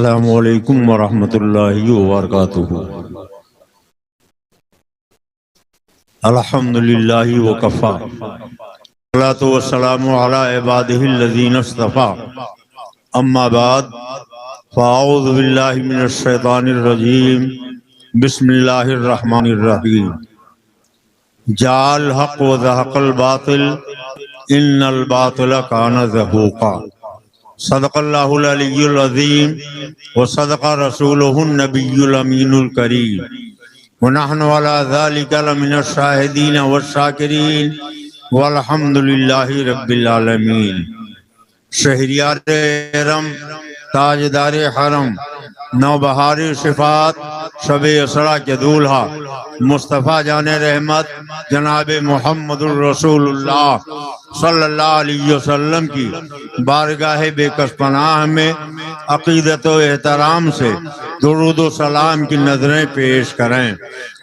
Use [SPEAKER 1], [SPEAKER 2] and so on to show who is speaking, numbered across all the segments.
[SPEAKER 1] السلام علیکم ورحمۃ اللہ وبرکاتہ۔ الحمد للہ وکفیٰ، والصلاۃ والسلام علی عبادہ الذین اصطفیٰ، اما بعد فاعوذ باللہ من الشیطان الرجیم، بسم اللہ الرحمن الرحیم۔ جاء الحق وزهق الباطل ان الباطل کان زہوقا۔ صدق اللہ العلی العظیم وصدق رسولہ النبی الامین الکریم، ونحن علی ذلک لمن الشاہدین والشاکرین، والحمد للہ رب العالمین۔ شہریار حرم، تاجدار حرم، نوبہار صفات، شب اسرا کے دولہا مصطفیٰ جان رحمت جناب محمد الرسول اللہ صلی اللہ علیہ وسلم کی بارگاہ بے کس پناہ میں عقیدت و احترام سے درود و سلام کی نظریں پیش کریں۔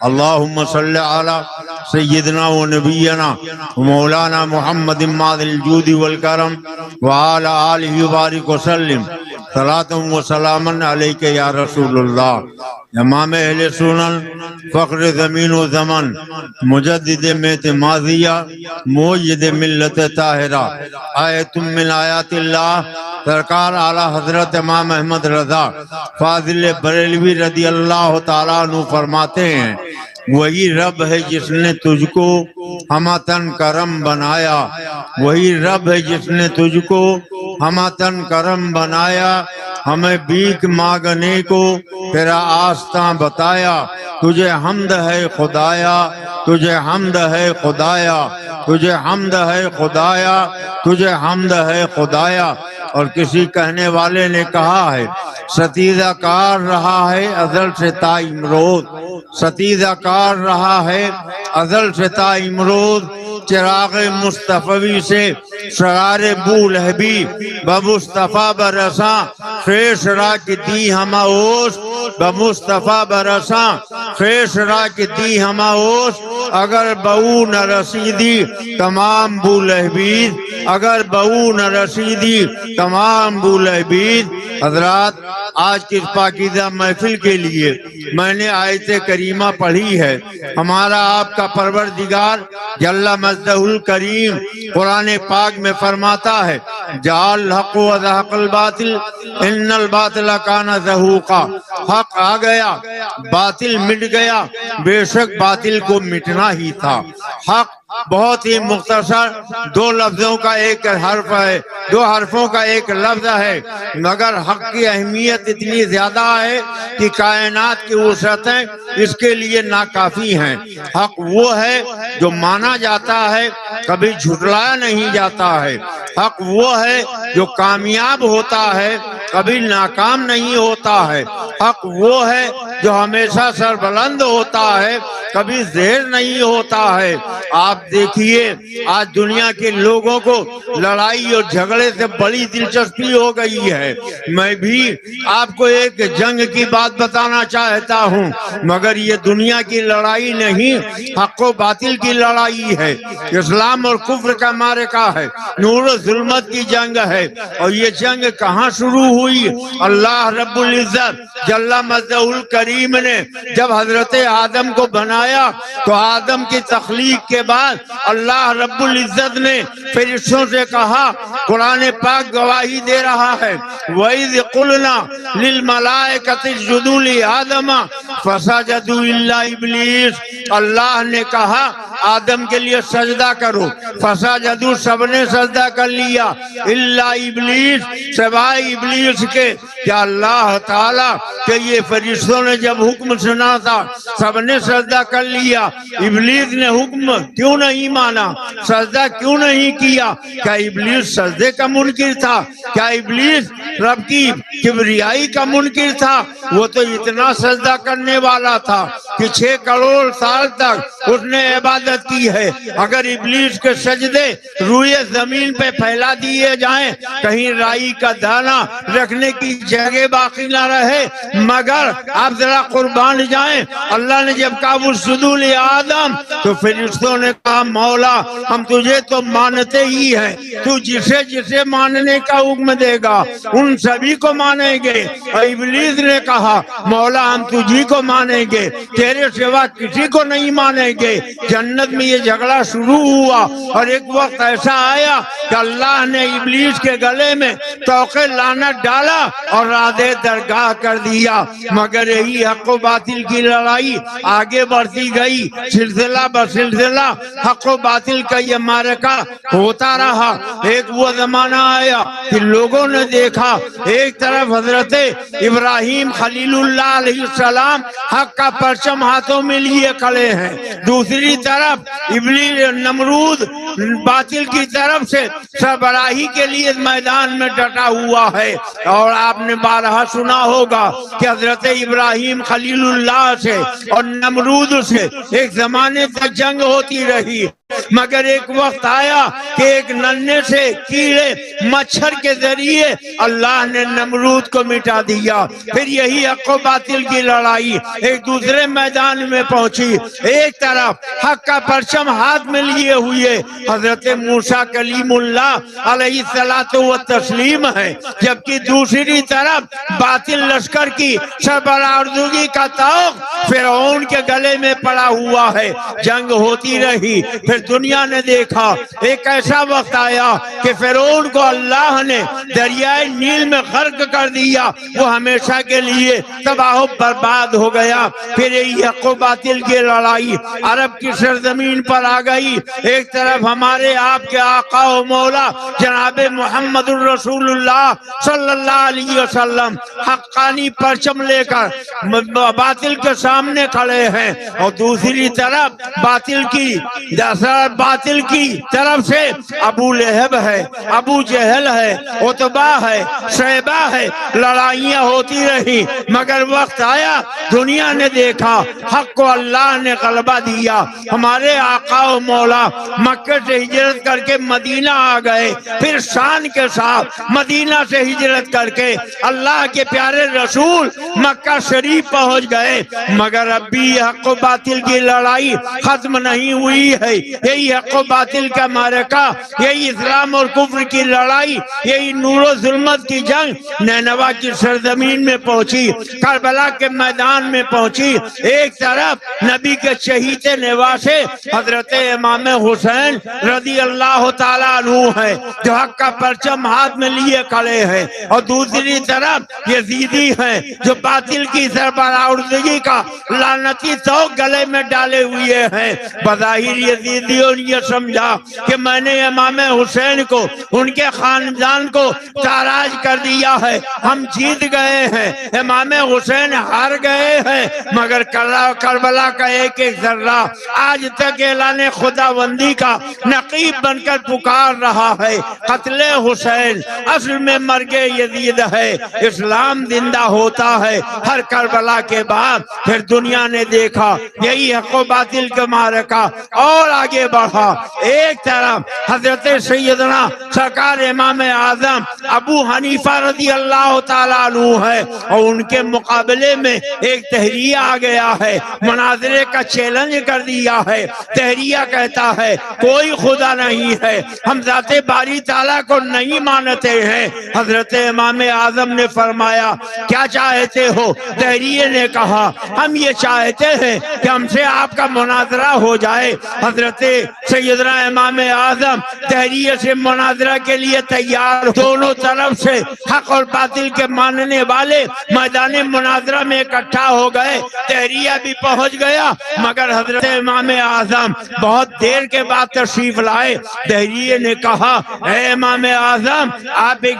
[SPEAKER 1] اللہم صلی علی سیدنا و نبینا و مولانا محمد ماذ الجود والکرم وعلی آلہ وبارک وسلم، صلاۃ و سلاما علیک یا رسول اللہ۔ امام اہل سنن، فخر زمین و زمن، مجدد میت ماضیہ، موجد ملت طاہرہ، آیت من آیات اللہ، سرکار اعلیٰ حضرت امام احمد رضا فاضل بریلوی رضی اللہ تعالیٰ عنہ فرماتے ہیں، وہی رب ہے جس نے تجھ کو ہمہ تن کرم بنایا، وہی رب ہے جس نے تجھ کو ہمہ تن کرم بنایا، ہمیں بھیک مانگنے کو تیرا آستاں بتایا، تجھے حمد ہے خدایا، تجھے حمد ہے خدایا، تجھے حمد ہے خدایا، تجھے حمد ہے خدایا۔ اور کسی کہنے والے نے کہا ہے، ستیزہ کار رہا ہے ازل سے تا امروز، ستیزہ کار رہا ہے ازل سے تا امروز، چراغ مصطفی سے شرار بولہبی بمصطفیٰ برساں، خیش را کی دی ہمہ اوش بمصطفیٰ برساں، خیش را کی دی ہمہ اوش، اگر بہو نہ رسیدی تمام بولہبید، اگر بہو نہ رسیدی تمام بولہبید۔ حضرات، آج کی پاکیزہ محفل کے لیے میں نے آیت کریمہ پڑھی ہے۔ ہمارا آپ کا پروردگار جل مجدہ الکریم قرآن پاک میں فرماتا ہے، جاء الحق وزهق الباطل ان الباطل کان زہوقا۔ حق آ گیا، باطل مٹ گیا، بے شک باطل کو مٹنا ہی تھا۔ حق بہت ہی مختصر دو لفظوں کا ایک حرف ہے، دو حرفوں کا ایک لفظ ہے، مگر حق کی اہمیت اتنی زیادہ ہے کہ کائنات کی وسعتیں اس کے لیے ناکافی ہیں۔ حق وہ ہے جو مانا جاتا ہے، کبھی جھٹلایا نہیں جاتا ہے۔ حق وہ ہے جو کامیاب ہوتا ہے، کبھی ناکام نہیں ہوتا ہے۔ حق وہ ہے جو ہمیشہ سربلند ہوتا ہے، کبھی زیر نہیں ہوتا ہے۔ آپ دیکھیے، آج دنیا کے لوگوں کو لڑائی اور جھگڑے سے بڑی دلچسپی ہو گئی ہے۔ میں بھی آپ کو ایک جنگ کی بات بتانا چاہتا ہوں، مگر یہ دنیا کی لڑائی نہیں، حق و باطل کی لڑائی ہے، اسلام اور کفر کا معرکہ ہے، نور و ظلمت کی جنگ ہے۔ اور یہ جنگ کہاں شروع ہوئی؟ اللہ رب العزت جل مجدہ الکریم نے جب حضرت آدم کو بنایا تو آدم کی تخلیق کے بعد اللہ رب العزت نے فرشتوں سے کہا، قرآن پاک گواہی دے رہا ہے، وَإِذْ قُلْنَا لِلْمَلَائِكَةِ اسْجُدُوا لِآدَمَ فَسَجَدُوا إِلَّا إِبْلِيسَ۔ اللہ نے کہا آدم کے لیے سجدہ کرو، فسجدوا، سب نے سجدہ کر لیا، الا ابلیس، سوائے ابلیس کے۔ کیا اللہ تعالیٰ کہ یہ فرشتوں نے جب حکم سنا تھا سب نے سجدہ کر لیا، ابلیس نے حکم کیوں نہیں مانا، سجدہ کیوں نہیں کیا؟ کیا ابلیس سجدے کا منکر تھا؟ کیا ابلیس رب کی کبریائی کا منکر تھا؟ وہ تو اتنا سجدہ کرنے والا تھا، کہ 6 کروڑ سال تک اس نے عبادت کی ہے، اگر ابلیس کے سجدے روئے زمین پہ پھیلا دیے جائیں، کہیں رائی کا دانہ رکھنے کی جگہ باقی نہ رہے، مگر آپ ذرا قربان جائیں، اللہ نے جب کہا اسجدوا لآدم تو فرشتوں نے کہا مولا ہم تجھے تو مانتے ہی ہیں، تو جسے جسے ماننے کا حکم دے گا ان سبھی کو مانیں گے۔ ابلیس نے کہا مولا ہم تجھی کو مانیں گے، تیرے سوا کسی کو نہیں مانیں گے۔ جنت میں یہ جھگڑا شروع ہوا اور ایک وقت ایسا آیا کہ اللہ نے ابلیس کے گلے میں طوق لعنت ڈالا اور رادِ درگاہ کر دیا، مگر یہی حق و باطل کی لڑائی آگے بڑھتی گئی، سلسلہ بسلسلہ حق و باطل کا یہ معرکہ ہوتا رہا۔ ایک وہ زمانہ آیا کہ لوگوں نے دیکھا ایک طرف حضرت ابراہیم خلیل اللہ علیہ السلام حق کا پرچم ہاتھوں میں لیے کھڑے ہیں، دوسری طرف ابلیس نمرود باطل کی طرف سے سربراہی کے لیے میدان میں ڈٹا ہوا ہے۔ اور آپ نے بارہا سنا ہوگا کہ حضرت ابراہیم خلیل اللہ سے اور نمرود سے ایک زمانے تک جنگ ہوتی رہی، مگر ایک وقت آیا کہ ایک ننھے سے کیڑے مچھر کے ذریعے اللہ نے نمرود کو مٹا دیا۔ پھر یہی حق و باطل کی لڑائی ایک دوسرے میدان میں پہنچی، ایک طرف حق کا پرچم ہاتھ میں لیے ہوئے حضرت موسیٰ کلیم اللہ علیہ السلام ہے، جبکہ دوسری طرف باطل لشکر کی سربراہی کا طوق فرعون کے گلے میں پڑا ہوا ہے۔ جنگ ہوتی رہی، پھر دنیا نے دیکھا ایک ایسا وقت آیا کہ فرعون کو اللہ نے دریائے نیل میں غرق کر دیا، وہ ہمیشہ کے لیے تباہ و برباد ہو گیا۔ پھر یہ حق و باطل کی لڑائی عرب کی سرزمین پر آ گئی، ایک طرف ہمارے آپ کے آقا و مولا جناب محمد الرسول اللہ صلی اللہ علیہ وسلم حقانی پرچم لے کر باطل کے سامنے کھڑے ہیں، اور دوسری طرف باطل کی طرف سے ابو لہب ہے، ابو جہل ہے، عتبہ ہے، شیبہ ہے، لڑائیاں ہوتی رہی، مگر وقت آیا دنیا نے دیکھا حق کو اللہ نے غلبہ دیا۔ ہمارے آقا و مولا مکہ سے ہجرت کر کے مدینہ آ گئے، پھر شان کے ساتھ مدینہ سے ہجرت کر کے اللہ کے پیارے رسول مکہ شریف پہنچ گئے، مگر اب بھی حق و باطل کی لڑائی ختم نہیں ہوئی ہے۔ یہی حق و باطل کا معرکہ، یہی اسلام اور کفر کی لڑائی، یہی نور و ظلمت کی جنگ نینوا کی سرزمین میں پہنچی، کربلا کے میدان میں پہنچی۔ ایک طرف نبی کے چہیتے نواسے حضرت امام حسین رضی اللہ تعالیٰ عنہ ہے جو حق کا پرچم ہاتھ میں لیے کھڑے ہیں، اور دوسری طرف یزیدی ہیں جو باطل کی سربراہی کا لعنتی طوق گلے میں ڈالے ہوئے ہیں۔ بظاہر یزیدیوں نے یہ سمجھا کہ میں نے امام حسین کو، ان کے خاندان کو تاراج کر دیا ہے، ہم جیت گئے ہیں، امام حسین ہار گئے ہیں، مگر کربلا کا ایک ایک ذرہ آج تک اعلان خداوندی کا نقیب بن کر پکار رہا ہے۔ قتل حسین اصل میں مرگ یزید ہے، اسلام زندہ ہوتا ہے ہر کربلا کے بعد۔ پھر دنیا نے دیکھا یہی حق و باطل کا معرکہ اور آگے بڑھا، ایک طرف حضرت سیدنا سرکار امام اعظم ابو حنیفہ رضی اللہ تعالیٰ عنہ ہے، اور ان کے مقابلے میں ایک تحریہ آ گیا ہے، مناظرے کا چیلنج کر دیا ہے۔ تحریہ کہتا ہے کوئی خدا نہیں ہے، ہم ذات باری تعالیٰ کو نہیں مانتے ہیں۔ حضرت امام اعظم نے فرمایا کیا چاہتے ہو؟ تحریہ نے کہا ہم یہ چاہتے ہیں کہ ہم سے آپ کا مناظرہ ہو جائے۔ حضرت سیدنا امام اعظم تحریہ سے مناظرہ کے لیے تیار، دونوں طرف سے حق اور باطل کے ماننے والے میدان مناظرہ میں اکٹھا ہو گئے۔ تحریہ بھی پہنچ گیا، مگر حضرت امام اعظم بہت دیر کے بعد تشریف لائے۔ تحریہ نے کہا اے امام اعظم، آپ ایک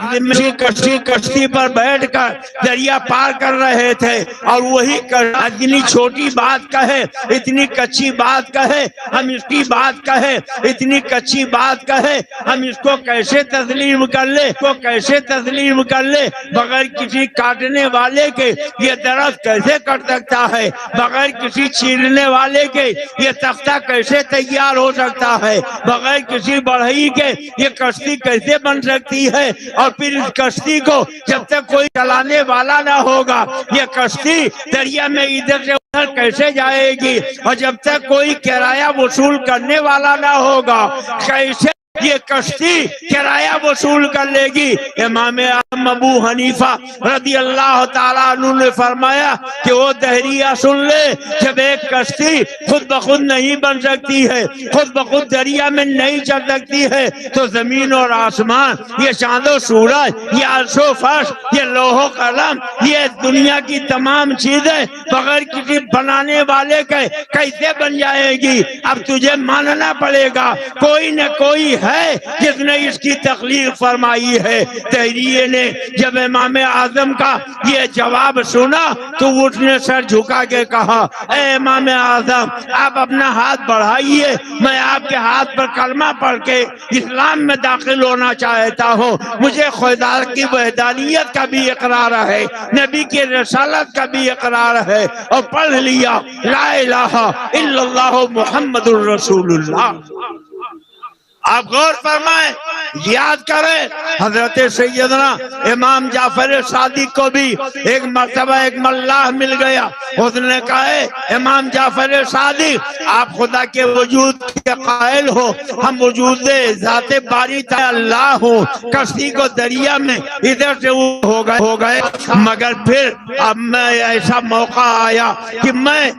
[SPEAKER 1] کشتی پر بیٹھ کر دریا پار کر کر رہے تھے، اور وہی اتنی چھوٹی بات کہے، اتنی کچی بات کہے، ہم اس کی بات کہے، اتنی کچی بات کہے، ہم اس کو کیسے تسلیم کر لے، کو کیسے تسلیم کر لے؟ بغیر کسی کاٹنے والے کے یہ درخت کیسے کٹ سکتا ہے؟ بغیر کسی چیرنے والے کے یہ تختہ کیسے تیار ہو سکتا ہے؟ بغیر کسی بڑھئی کے یہ کشتی کیسے بن سکتی ہے؟ اور پھر اس کشتی کو جب تک کوئی چلانے والا نہ ہوگا یہ کشتی دریا میں ادھر سے ادھر کیسے جائے گی؟ اور جب تک کوئی کرایہ وصول کرنے والا نہ ہوگا کیسے یہ کشتی کرایہ وصول کر لے گی؟ امام اعظم ابو حنیفہ رضی اللہ تعالیٰ عنہ نے فرمایا کہ وہ دہریہ سن لے، جب ایک کشتی خود بخود نہیں بن سکتی ہے، خود بخود دریا میں نہیں چل سکتی ہے، تو زمین اور آسمان، یہ چاند و سورج، یہ عرش و فرش، یہ لوح و قلم، یہ دنیا کی تمام چیزیں بغیر کسی بنانے والے کے کیسے بن جائے گی؟ اب تجھے ماننا پڑے گا کوئی نہ کوئی ہے جس نے اس کی تخلیق فرمائی ہے۔ دہریے نے جب امام اعظم کا یہ جواب سنا تو اس نے سر جھکا کے کہا، اے امام اعظم آپ اپنا ہاتھ بڑھائیے، میں آپ کے ہاتھ پر کلمہ پڑھ کے اسلام میں داخل ہونا چاہتا ہوں، مجھے خدا کی وحدانیت کا بھی اقرار ہے، نبی کی رسالت کا بھی اقرار ہے، اور پڑھ لیا لا الہ الا اللہ محمد الرسول اللہ۔ آپ غور فرمائیں، یاد کریں، حضرت سیدنا امام جعفر صادق کو بھی ایک مرتبہ ایک ملاح مل گیا، اس نے کہا امام جعفر صادق آپ خدا کے وجود کے قائل ہو، ہم وجود ذات باری تعالی اللہ ہوں، کشتی کو دریا میں ادھر سے ہو گئے، مگر پھر اب میں ایسا موقع آیا کہ میں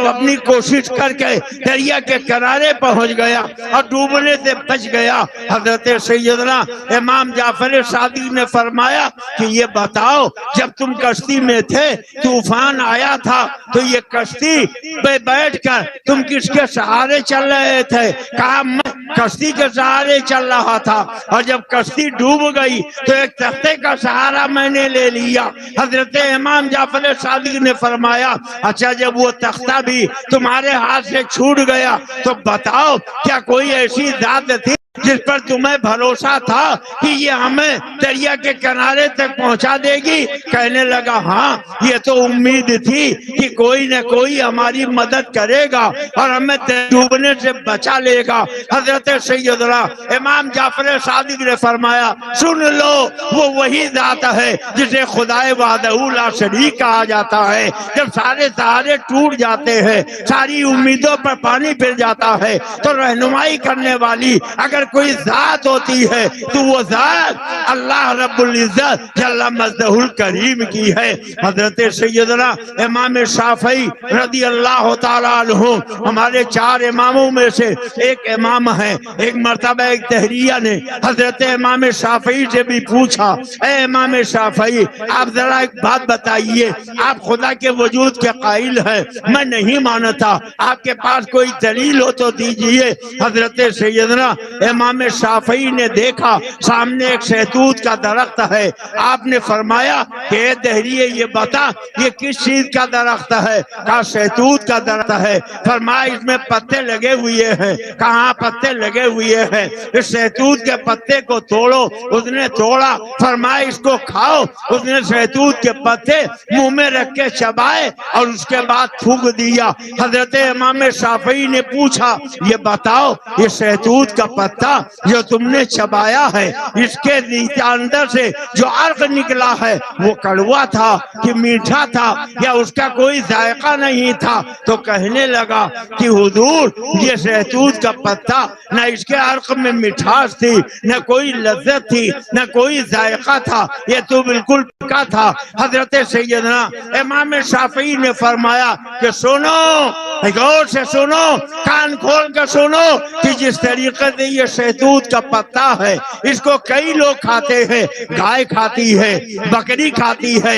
[SPEAKER 1] اپنی کوشش کر کے دریا کے کنارے پہنچ گیا اور ڈوبنے سے بچ گیا۔ حضرت سیدنا امام جعفر صادق نے فرمایا کہ یہ بتاؤ جب تم کشتی میں تھے طوفان آیا تھا تو یہ کشتی پہ بیٹھ کر تم کس کے سہارے چل رہے تھے؟ کہا میں کشتی کے سہارے چل رہا تھا، اور جب کشتی ڈوب گئی تو ایک تختے کا سہارا میں نے لے لیا۔ حضرت امام جعفر صادق نے فرمایا اچھا جب وہ تختہ بھی تمہارے ہاتھ سے چھوٹ گیا تو بتاؤ کیا کوئی ایسی ذات تھی جس پر تمہیں بھروسہ تھا کہ یہ ہمیں دریا کے کنارے تک پہنچا دے گی؟ کہنے لگا ہاں یہ تو امید تھی کہ کوئی نہ کوئی ہماری مدد کرے گا اور ہمیں ڈوبنے سے بچا لے گا۔ حضرت سیدنا امام جعفر صادق نے فرمایا سن لو وہ وہی ذات ہے جسے خدائے وحدہ لا شریک کہا جاتا ہے۔ جب سارے سہارے ٹوٹ جاتے ہیں، ساری امیدوں پر پانی پھر جاتا ہے، تو رہنمائی کرنے والی اگر کوئی ذات ہوتی ہے تو وہ ذات اللہ رب العزت جل مجدہ الکریم کی ہے۔ حضرت سیدنا امام شافعی رضی اللہ تعالیٰ عنہ ہمارے 4 اماموں میں سے ایک امام ہیں۔ ایک مرتبہ ایک دہریہ نے حضرت امام شافعی سے بھی پوچھا اے امام شافعی آپ ذرا ایک بات بتائیے، آپ خدا کے وجود کے قائل ہیں، میں نہیں مانتا، آپ کے پاس کوئی دلیل ہو تو دیجئے۔ حضرت سیدنا امام شافعی نے دیکھا سامنے ایک شہتوت کا درخت ہے، آپ نے فرمایا کہ اے دہریے یہ بتا یہ کس چیز کا درخت ہے؟ کہا شہتوت کا درخت ہے۔ فرمایا اس میں پتے لگے ہوئے ہیں؟ کہاں پتے لگے ہوئے ہیں؟ اس شہتوت کے پتے کو توڑو۔ اس نے توڑا، فرمایا اس کو کھاؤ۔ اس نے شہتوت کے پتے منہ میں رکھ کے چبائے اور اس کے بعد تھوک دیا۔ حضرت امام شافعی نے پوچھا یہ بتاؤ یہ شہتوت کا پتا جو تم نے چبایا ہے اس کے اندر سے جو عرق نکلا ہے وہ کڑوا تھا کہ میٹھا تھا یا اس کا کوئی ذائقہ نہیں تھا؟ تو کہنے لگا کہ حضور یہ شہتوت کا پتا نہ اس کے عرق میں مٹھاس تھی، نہ کوئی لذت تھی، نہ کوئی ذائقہ تھا، یہ تو بالکل تھا۔ حضرت سیدنا امام شافعی نے فرمایا کہ سنو غور سے سنو، کان کھول کر سنو کہ جس طریقے سے یہ شہتوت کا پتا ہے اس کو کئی لوگ کھاتے ہیں، گائے کھاتی ہے، بکری کھاتی ہے،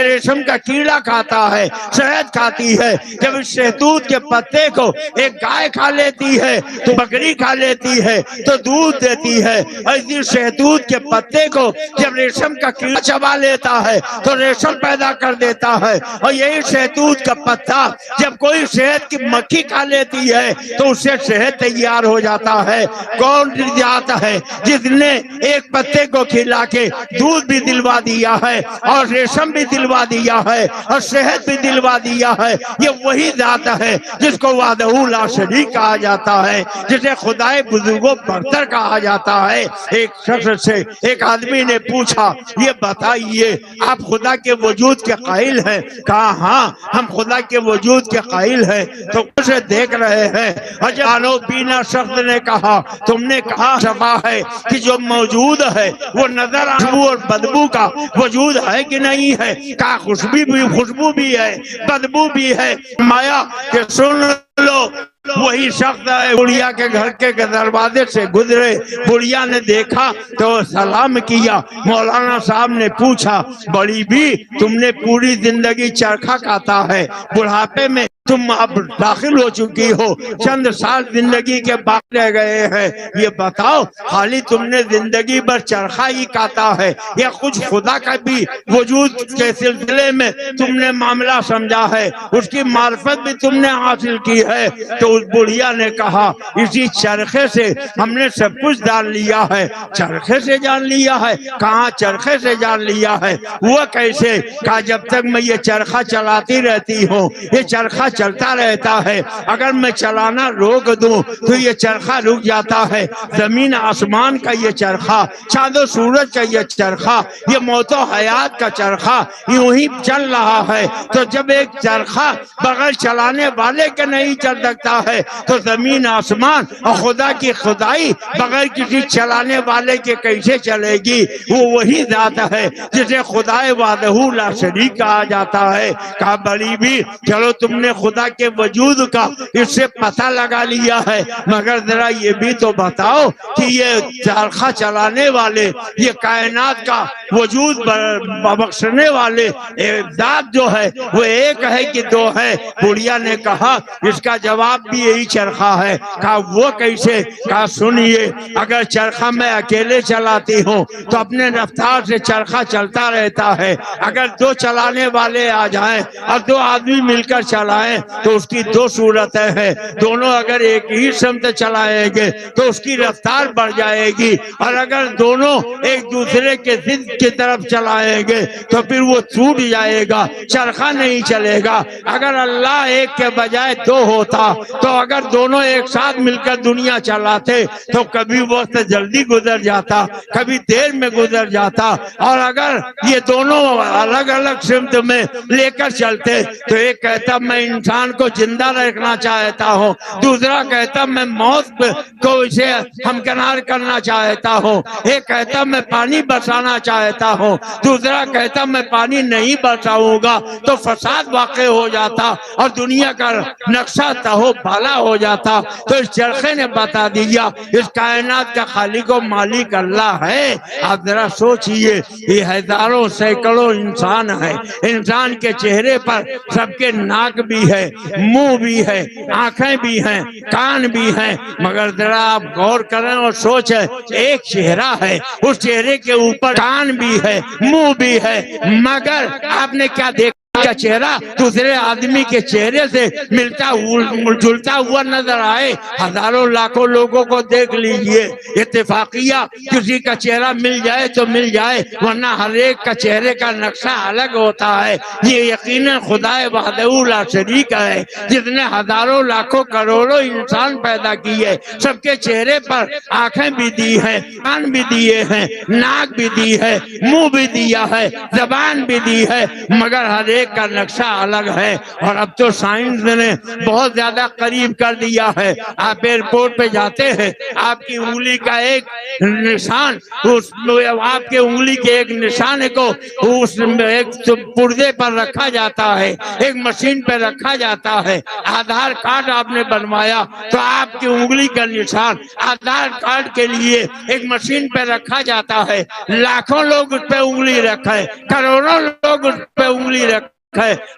[SPEAKER 1] ریشم کا کیڑا کھاتا ہے، شہد کھاتی ہے۔ جب اس شہتوت کے پتے کو ایک گائے کھا لیتی ہے تو بکری کھا لیتی ہے تو دودھ دیتی ہے، اور اسی شہتوت کے پتے کو جب ریشم کا کیڑا چبا لیتا ہے تو ریشم پیدا کر دیتا ہے، اور یہی شہتوت کا پتا جب کوئی شہد کی مکھی کھا لیتی ہے تو اس سے شہد تیار ہو جاتا ہے۔ کون جاتا ہے جس نے ایک پتے کو کھلا کے دودھ بھی دلوا دیا ہے اور ریشم بھی دلوا دیا ہے اور شہد بھی دلوا دیا ہے؟ یہ وہی ذات ہے جس کو وحدہ لا شریک کہا جاتا ہے، جسے خدائے بزرگوں برتر کہا جاتا ہے۔ ایک شخص سے ایک آدمی نے پوچھا، یہ بتائیے آپ خدا کے وجود کے قائل ہیں؟ کہا ہاں ہم خدا کے وجود کے قائل ہیں۔ تو اسے دیکھ رہے ہیں، اور جب آنو بینا شخص نے کہا تم نے کہا شفا ہے کہ جو موجود ہے وہ نظر خوشبو اور بدبو کا وجود ہے کہ نہیں ہے؟ کہا خوشبو بھی ہے، بدبو بھی ہے۔ مایا کہ سن لو، وہی شخص ہے بڑھیا کے گھر کے دروازے سے گزرے، بڑھیا نے دیکھا تو سلام کیا۔ مولانا صاحب نے پوچھا بڑی بھی تم نے پوری زندگی چرخا کھاتا ہے، بڑھاپے میں تم اب داخل ہو چکی ہو، چند سال زندگی کے باقی رہ گئے ہیں، یہ بتاؤ خالی تم نے زندگی بھر چرخا ہی کھاتا ہے یا کچھ خدا کا بھی وجود کے سلسلے میں تم نے معاملہ سمجھا ہے، اس کی معرفت بھی تم نے حاصل کی ہے؟ تو اس بڑھیا نے کہا اسی چرخے سے ہم نے سب کچھ جان لیا ہے۔ چرخے سے جان لیا ہے؟ کہاں چرخے سے جان لیا ہے؟ وہ کیسے؟ کہا جب تک میں یہ چرخا چلاتی رہتی ہوں یہ چرخا چلتا رہتا ہے، اگر میں چلانا روک دوں تو یہ چرخا رک جاتا ہے۔ زمین آسمان کا یہ چرخا، چاند و سورج کا یہ چرخا، یہ موت و حیات کا چرخا یوں ہی چل رہا ہے۔ تو جب ایک چرخا بغیر چلانے والے کے نہیں چل سکتا ہے تو زمین آسمان اور خدا کی خدائی بغیر کسی چلانے والے کے کیسے چلے گی؟ وہ وہی ذات ہے جسے خدائے وحدہ لا شریک کہا جاتا ہے۔ کہا بڑی بھی چلو تم نے خدا کے وجود کا اس سے پتہ لگا لیا ہے، مگر ذرا یہ بھی تو بتاؤ کہ یہ چرخا چلانے والے، یہ کائنات کا وجود بخشنے والے ذات جو ہے وہ ایک ہے کہ دو ہے؟ بڑھیا نے کہا اس کا جواب بھی یہی چرخا ہے۔ کہا وہ کیسے؟ کہا سنیے، اگر چرخا میں اکیلے چلاتی ہوں تو اپنے رفتار سے چرخا چلتا رہتا ہے، اگر دو چلانے والے آ جائیں اور دو آدمی مل کر چلائیں تو اس کی دو صورتیں ہیں، دونوں اگر ایک ہی سمت چلائیں گے تو اس کی رفتار بڑھ جائے گی، اور اگر دونوں ایک دوسرے کے ضد کی طرف چلائیں گے تو پھر وہ ٹوٹ جائے گا، چرخا نہیں چلے گا۔ اگر اللہ ایک کے بجائے دو ہوتا تو اگر دونوں ایک ساتھ مل کر دنیا چلاتے تو کبھی وقت جلدی گزر جاتا، کبھی دیر میں گزر جاتا، اور اگر یہ دونوں الگ الگ سمت میں لے کر چلتے تو ایک کہتا میں انسان کو زندہ رکھنا چاہتا ہوں، دوسرا کہتا میں موت کو اسے ہمکنار کرنا چاہتا ہوں، ایک کہتا میں پانی برسانا چاہتا ہوں، دوسرا کہتا میں پانی نہیں برساؤں گا تو فساد واقع ہو جاتا اور دنیا کا نقشہ تہو بالا ہو جاتا۔ تو اس چرخے نے بتا دیا اس کائنات کا خالق و مالک اللہ ہے۔ آپ ذرا سوچئے، یہ ہزاروں سینکڑوں انسان ہیں، انسان کے چہرے پر سب کے ناک بھی ہے، منہ بھی ہے، آنکھیں بھی ہیں، کان بھی ہیں، مگر ذرا آپ غور کریں اور سوچیں ایک چہرہ ہے، اس چہرے کے اوپر کان بھی ہے، منہ بھی ہے، مگر آپ نے کیا دیکھا کا چہرہ دوسرے آدمی کے چہرے سے ملتا جلتا ہوا نظر آئے؟ ہزاروں لاکھوں لوگوں کو دیکھ لیجئے، اتفاقیہ کسی کا چہرہ مل جائے تو مل جائے، ورنہ ہر ایک کا چہرے کا نقشہ الگ ہوتا ہے۔ یہ یقیناً خدائے وحدہ لا شریک ہے جس نے ہزاروں لاکھوں کروڑوں انسان پیدا کیے، سب کے چہرے پر آنکھیں بھی دی ہیں، کان بھی دیے ہیں، ناک بھی دی ہے، منہ بھی دیا ہے، زبان بھی دی ہے، مگر ہر ایک ایک کا نقشہ الگ ہے، اور اب تو سائنس نے بہت زیادہ قریب کر دیا ہے۔ آپ ایئرپورٹ پہ جاتے ہیں، آپ کی انگلی کا ایک نشان، آپ کے انگلی کے ایک نشانے کو اس ایک پردے پر رکھا جاتا ہے، ایک مشین پہ رکھا جاتا ہے۔ آدھار کارڈ آپ نے بنوایا تو آپ کی انگلی کا نشان آدھار کارڈ کے لیے ایک مشین پہ رکھا جاتا ہے۔ لاکھوں لوگ اس پہ انگلی رکھے، کروڑوں لوگ اس پہ انگلی رکھے،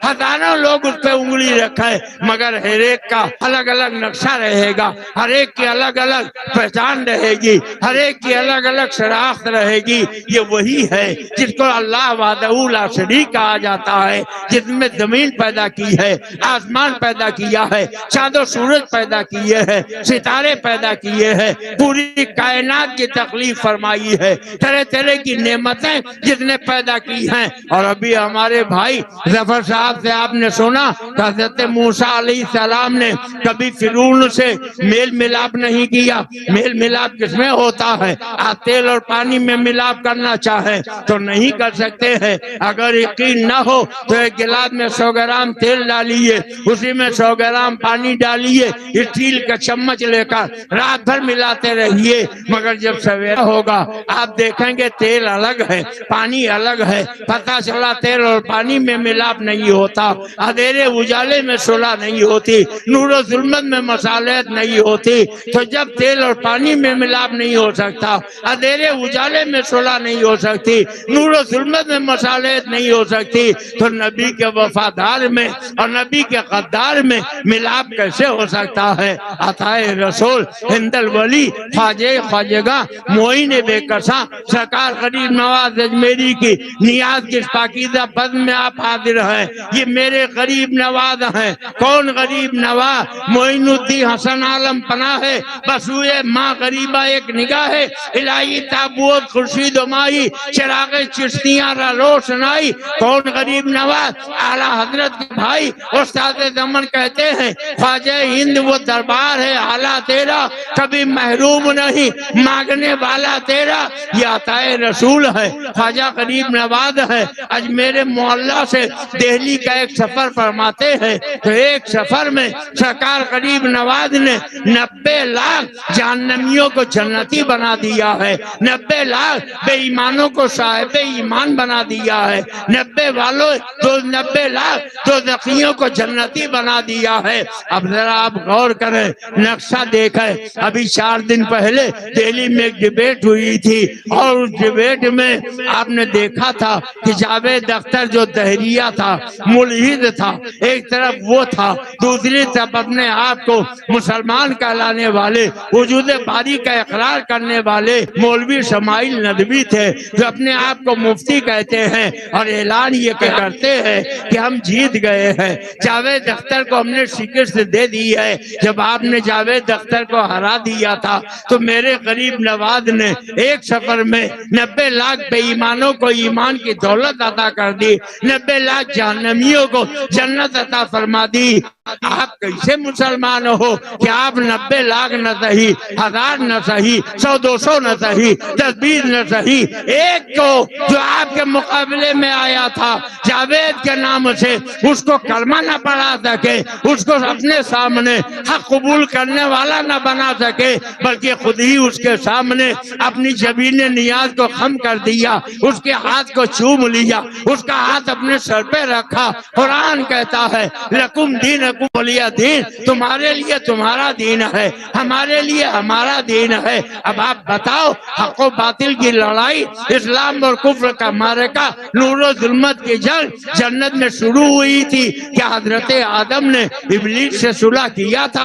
[SPEAKER 1] ہزاروں لوگ اس پہ انگلی رکھے، مگر ہر ایک کا الگ الگ نقشہ رہے گا، ہر ایک کی الگ الگ پہچان رہے گی، ہر ایک کی الگ الگ شناخت رہے گی۔ یہ وہی ہے جس کو اللہ وحدہ لا شریک کہا جاتا ہے، جس میں زمین پیدا کی ہے، آسمان پیدا کیا ہے، چاند و سورج پیدا کیے ہیں، ستارے پیدا کیے ہیں، پوری کائنات کی تخلیق فرمائی ہے، طرح طرح کی نعمتیں جس نے پیدا کی ہیں۔ اور ابھی ہمارے بھائی ظفر صاحب سے آپ نے سنا کہ حضرت موسیٰ علیہ السلام نے کبھی فرعون سے میل ملاپ نہیں کیا۔ میل ملاپ کس میں ہوتا ہے؟ آپ تیل اور پانی میں ملاپ کرنا چاہیں تو نہیں کر سکتے ہیں۔ اگر یقین نہ ہو تو ایک گلاس میں 100 گرام تیل ڈالیے، اسی میں 100 گرام پانی ڈالیے، اسٹیل کا چمچ لے کر رات بھر ملاتے رہیے، مگر جب سویرا ہوگا آپ دیکھیں گے تیل الگ ہے، پانی الگ ہے۔ پتہ چلا تیل اور پانی میں ملاپ نہیں ہوتا، اندھیرے اجالے میں صلح نہیں ہوتی، نور و ظلمت میں مصالحت نہیں ہوتی۔ تو جب تیل اور پانی میں ملاپ نہیں ہو سکتا، اندھیرے اجالے میں صلح نہیں ہو سکتی، نور و ظلمت میں مصالحت نہیں ہو سکتی، تو نبی کے وفادار میں اور نبی کے غدار میں ملاپ کیسے ہو سکتا ہے؟ عطائے رسول ہند الولی خواجہ خواجگاں معین بے کساں سرکار غریب نواز اجمیری کی نیاز کی پاکیزہ بزم میں آپ حاضر ہیں۔ یہ میرے غریب نواز ہیں۔ کون غریب نواز؟ معین الدین حسن عالم پناہ ہے، بس ہوئے ماں غریبہ ایک نگاہ ہے، الہی تابوت خورشید و ماہی، چراغ چشتیاں را روشنائی۔ کون غریب نواز؟ اعلیٰ حضرت کے بھائی استاد زمن کہتے ہیں خواجہ ہند وہ دربار ہے اعلیٰ تیرا، کبھی محروم نہیں مانگنے والا تیرا۔ یہ عطائے رسول ہے، خواجہ غریب نواز ہے۔ آج میرے محلہ سے دہلی کا ایک سفر فرماتے ہیں تو ایک سفر میں سرکار غریب نواز نے 90 لاکھ جہنمیوں کو جنتی بنا دیا ہے، 90 لاکھ بے ایمانوں کو صاحب ایمان بنا دیا ہے، 90 لاکھ دوزخیوں کو جنتی بنا دیا ہے۔ اب ذرا آپ غور کریں، نقشہ دیکھیں۔ ابھی 4 دن پہلے دہلی میں ایک ڈیبیٹ ہوئی تھی، اور اس ڈیبیٹ میں آپ نے دیکھا تھا کہ جاوید اختر جو دہریہ تھا، ملحد تھا، ایک طرف وہ تھا، دوسری طرف اپنے آپ کو مسلمان کہلانے والے، وجود باری کا اقرار کرنے والے مولوی شمائل ندوی تھے، جو اپنے آپ کو مفتی کہتے ہیں اور اعلان یہ کرتے ہیں کہ ہم جیت گئے ہیں، جاوید اختر کو ہم نے شکست دے دی ہے۔ جب آپ نے جاوید اختر کو ہرا دیا تھا تو میرے غریب نواز نے ایک سفر میں 90 لاکھ بے ایمانوں کو ایمان کی دولت عطا کر دی، 90 لاکھ جہنمیوں کو جنت عطا فرما دی۔ آپ کیسے مسلمان ہو کہ آپ 90 لاکھ نہ صحیح، 1000 نہ صحیح، 100 200 نہ صحیح، 10 20 نہ صحیح، ایک کو جو آپ کے مقابلے میں آیا تھا جاوید کے نام سے، اس کو کلمہ نہ پڑھا سکے، اس کو اپنے سامنے حق قبول کرنے والا نہ بنا سکے، بلکہ خود ہی اس کے سامنے اپنی جبین نیاز کو خم کر دیا، اس کے ہاتھ کو چوم لیا، اس کا ہاتھ اپنے سر پہ رکھا۔ قرآن کہتا ہے لکم دینکم ولی دین، تمہارے لیے تمہارا دین ہے، ہمارے لیے ہمارا دین ہے۔ اب آپ بتاؤ، حق و باطل کی لڑائی، اسلام اور کفر کا معرکہ، نور و ظلمت کی جنگ جنت میں شروع ہوئی تھی۔ کیا حضرت آدم نے ابلیس سے صلح کیا تھا؟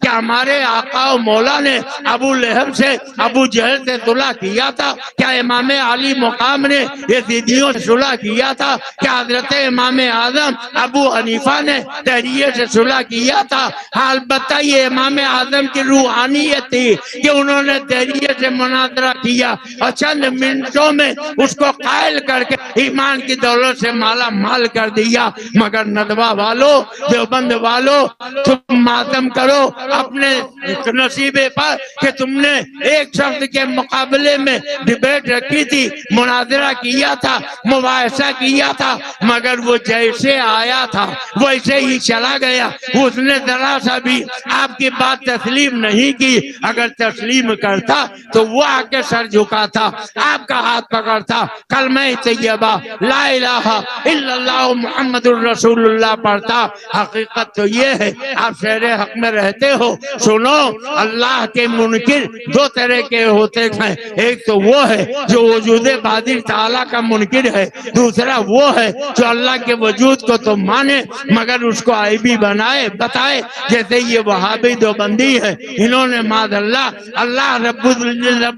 [SPEAKER 1] کیا ہمارے آقا و مولا نے ابو لہب سے، ابو جہل سے صلح کیا تھا؟ کیا امام علی مقام نے یزیدیوں سے صلح کیا تھا؟ کیا حضرت امام اعظم ابو حنیفہ نے تحریہ سے
[SPEAKER 2] سے صلح کیا تھا. البتہ یہ امام اعظم کی روحانیت تھی کہ انہوں نے دہریے سے مناظرہ کیا اور چند منٹوں میں اس کو قائل کر کے ایمان کی دولت سے مالا مال کر دیا. مگر ندوہ والو، دیوبند والو، تم ماتم کرو اپنے نصیبے پر کہ تم نے ایک شخص کے مقابلے میں ڈیبیٹ رکھی تھی، مناظرہ کیا تھا، مباحثہ کیا تھا، مگر وہ جیسے آیا تھا ویسے ہی چلا گیا. اس نے ذرا سا بھی آپ کی بات تسلیم نہیں کی. اگر تسلیم کرتا تو وہ آ کے سر جھکا تھا، آپ کا ہاتھ پکڑتا، کلمہ طیبہ لا الہ الا اللہ محمد الرسول اللہ پڑھتا. حقیقت تو یہ ہے آپ شہر حق میں رہتے ہو. سنو، اللہ کے منکر دو طرح کے ہوتے ہیں. ایک تو وہ ہے جو وجود باری تعالیٰ کا منکر ہے، دوسرا وہ ہے جو اللہ کے وجود کو تو مانے مگر اس کو عیبی بنائے بتائے. جیسے یہ وہابی دیوبندی ہے، انہوں نے معاذ اللہ رب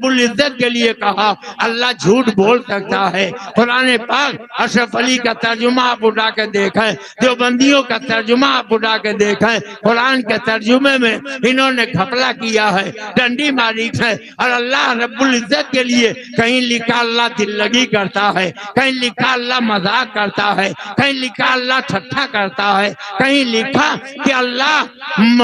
[SPEAKER 2] العزت کے لیے کہا اللہ جھوٹ بول سکتا ہے. قرآن پاک اشرف علی کا ترجمہ آپ اٹھا کے دیکھیں، دیوبندیوں کا ترجمہ آپ اٹھا کے دیکھیں. قرآن کے ترجمے میں انہوں نے گھپلا کیا ہے، ڈنڈی ماری ہے. اور اللہ رب العزت کے لیے کہیں لکھا اللہ دل لگی کرتا ہے، کہیں لکھا اللہ مذاق کرتا ہے، کہیں لکھا اللہ ٹھٹھا کرتا ہے، کہیں لکھا کہ اللہ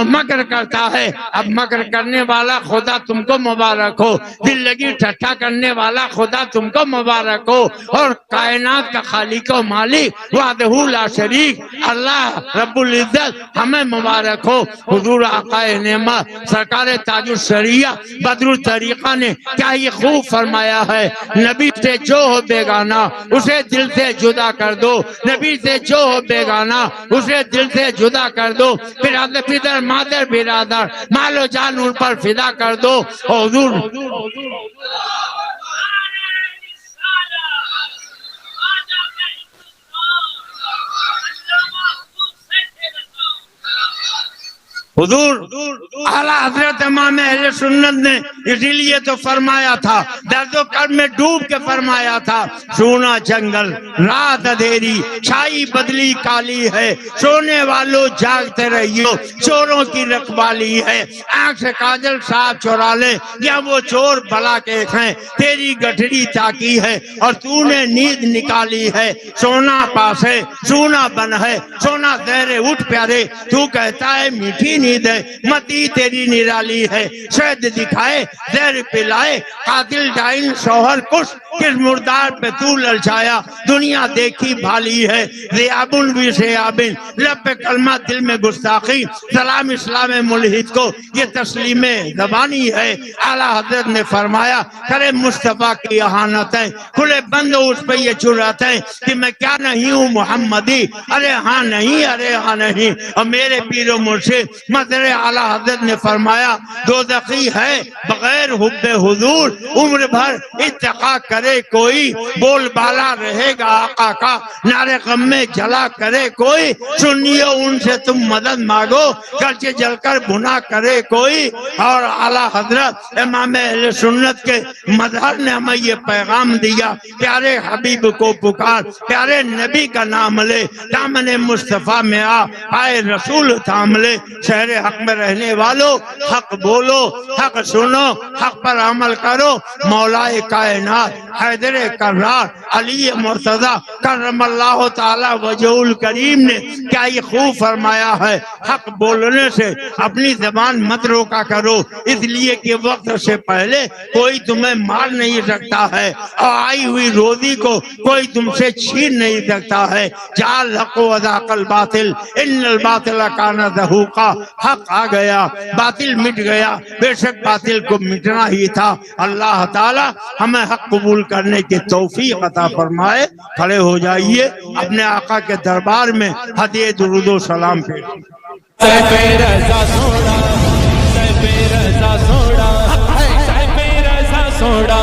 [SPEAKER 2] مکر کرتا ہے. اب مکر کرنے والا خدا تم کو مبارک ہو، دل لگی ٹھٹھا کرنے والا خدا تم کو مبارک ہو. اور کائنات کا خالق و مالک وحدہ لا شریک اللہ رب العزت ہمیں مبارک ہو. حضور آقا نعمت سرکار تاج الشریعہ بدر الطریقہ نے کیا یہ خوب فرمایا ہے، نبی سے جو ہو بیگانہ اسے دل سے جدا کر دو. نبی سے جو ہو بیگانہ اسے دل سے جدا کر دو. پدر مادر برادر مال و جان ان پر فدا کر دو. حضور حضور اعلیٰ حضرت امام اہل سنت نے اسی لیے تو فرمایا تھا، درد و کرب میں ڈوب کے فرمایا تھا، سونا جنگل رات اندھیری چھائی بدلی کالی ہے، سونے والوں جاگتے رہیو چوروں کی رکھوالی ہے. آنکھ سے کاجل صاحب چورا لے یا وہ چور بلا کے ہیں، تیری گٹھڑی تاکی ہے اور تو نے نیند نکالی ہے. سونا پاس ہے سونا بن ہے، سونا زہر اٹھ پیارے تو کہتا ہے میٹھی نیند ہے، متی تیری نرالی ہے. شہد دکھائے زہر پلائے قاتل ڈائن شوہر کش، کس مردار پہ تو للچایا دنیا دیکھی بھالی ہے. ریابن بھی سیابن لب پہ کلمہ دل میں گستاخی، سلام اسلام ملحد کو یہ تسلیم زبانی ہے. اعلیٰ حضرت نے فرمایا کرے مصطفیٰ کی اہانتیں کھلے بند اس پہ یہ جرأتیں کہ میں کیا نہیں ہوں محمدی، ارے ہاں نہیں ارے ہاں نہیں. اور میرے پیر و مرشد مظہر اعلیٰ حضرت نے فرمایا دوزخی ہے بغیر حب حضور، عمر بھر اتقا کرے کوئی بول بالا رہے گا آقا کا، نعرے غم میں جلا کرے کوئی سنیو ان سے تم مدد مانگو گرچہ جل کر بھنا کرے کوئی. اور اعلیٰ حضرت امام اہل سنت کے مظہر نے ہمیں یہ پیغام دیا پیارے حبیب کو پکار، پیارے نبی کا نام لے، دامن مصطفیٰ میں آئے رسول تھام لے. شہر حق میں رہنے والو حق بولو حق سنو حق پر عمل کرو. مولا کائنات حیدر کرار علی مرتضی کرم اللہ تعالی وجہ الکریم نے کیا یہ خوب فرمایا ہے، حق بولنے سے اپنی زبان مت روکا کرو، اس لیے کہ وقت سے پہلے کوئی تمہیں مار نہیں سکتا ہے اور آئی ہوئی روزی کو کوئی تم سے چھین نہیں سکتا ہے. جعل حق و ذاق الباطل ان الباطل کان زہوقا. حق آ گیا باطل مٹ گیا، بے شک باطل کو مٹنا ہی تھا. اللہ تعالی ہمیں حق قبول کرنے کی توفیق عطا فرمائے. کھڑے ہو جائیے اپنے آقا کے دربار میں ہدیہ درود و سلام پیش.
[SPEAKER 3] سوڑا